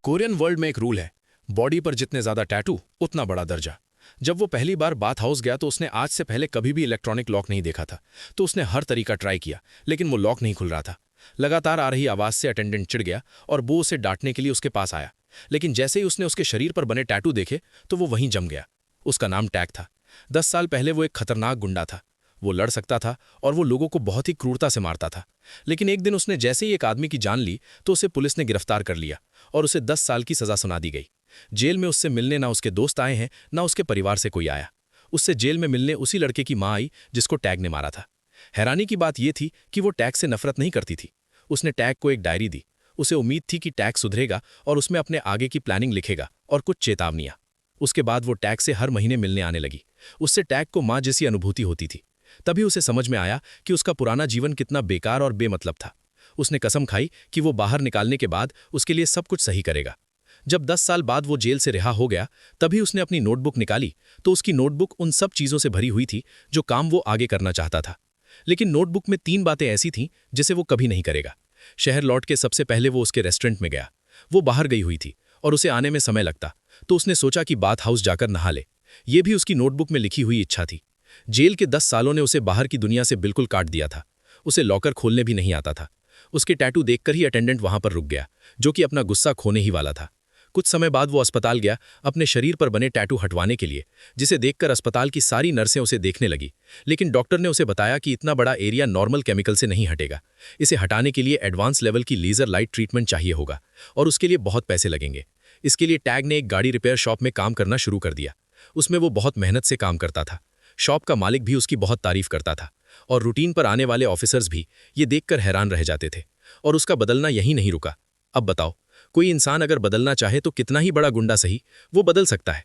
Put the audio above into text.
Korean world में एक rule है, बॉडी पर जितने ज्यादा टैटू उतना बड़ा दर्जा। जब वो पहली बार बाथ हाउस गया तो उसने आज से पहले कभी भी इलेक्ट्रॉनिक लॉक नहीं देखा था। तो उसने हर तरीका ट्राई किया, लेकिन वो लॉक नहीं खुल रहा था। लगातार आ रही आवाज से अटेंडेंट चिढ़ गया और वो उसे डांटने के लिए उसके पास आया। लेकिन जैसे ही उसने उसके शरीर पर बने टैटू देखे तो वो वहीं जम गया। उसका नाम टैग था। 10 साल पहले वो एक खतरनाक गुंडा था। वो लड़ सकता था और वो लोगों को बहुत ही क्रूरता से मारता था। लेकिन एक दिन उसने जैसे ही एक आदमी की जान ली तो उसे पुलिस ने गिरफ्तार कर लिया और उसे 10 साल की सजा सुना दी गई। जेल में उससे मिलने ना उसके दोस्त आए हैं, ना उसके परिवार से कोई आया। उससे जेल में मिलने उसी लड़के की मां आई जिसको टैग ने मारा था। हैरानी की बात यह थी कि वो टैग से नफरत नहीं करती थी। उसने टैग को एक डायरी दी। उसे उम्मीद थी कि टैग सुधरेगा और उसमें अपने आगे की प्लानिंग लिखेगा और कुछ चेतावनियां। उसके बाद वो टैग से हर महीने मिलने आने लगी। उससे टैग को मां जैसी अनुभूति होती थी। तभी उसे समझ में आया कि उसका पुराना जीवन कितना बेकार और बेमतलब था। उसने कसम खाई कि वो बाहर निकालने के बाद उसके लिए सब कुछ सही करेगा। जब 10 साल बाद वो जेल से रिहा हो गया, तभी उसने अपनी नोटबुक निकाली तो उसकी नोटबुक उन सब चीज़ों से भरी हुई थी जो काम वो आगे करना चाहता था। लेकिन नोटबुक में 3 बातें ऐसी थीं जिसे वो कभी नहीं करेगा। शहर लौट के सबसे पहले वो उसके रेस्टोरेंट में गया। वो बाहर गई हुई थी और उसे आने में समय लगता, तो उसने सोचा कि बाथ हाउस जाकर नहा ले। ये भी उसकी नोटबुक में लिखी हुई इच्छा थी। जेल के 10 सालों ने उसे बाहर की दुनिया से बिल्कुल काट दिया था। उसे लॉकर खोलने भी नहीं आता था। उसके टैटू देखकर ही अटेंडेंट वहां पर रुक गया, जो कि अपना गुस्सा खोने ही वाला था। कुछ समय बाद वो अस्पताल गया अपने शरीर पर बने टैटू हटवाने के लिए, जिसे देखकर अस्पताल की सारी नर्सें उसे देखने लगी। लेकिन डॉक्टर ने उसे बताया कि इतना बड़ा एरिया नॉर्मल केमिकल से नहीं हटेगा। इसे हटाने के लिए एडवांस लेवल की लेजर लाइट ट्रीटमेंट चाहिए होगा और उसके लिए बहुत पैसे लगेंगे। इसके लिए टैग ने एक गाड़ी रिपेयर शॉप में काम करना शुरू कर दिया। उसमें वो बहुत मेहनत से काम करता था। शॉप का मालिक भी उसकी बहुत तारीफ करता था और रूटीन पर आने वाले ऑफिसर्स भी ये देखकर हैरान रह जाते थे। और उसका बदलना यहीं नहीं रुका। अब बताओ, कोई इंसान अगर बदलना चाहे तो कितना ही बड़ा गुंडा सही, वो बदल सकता है।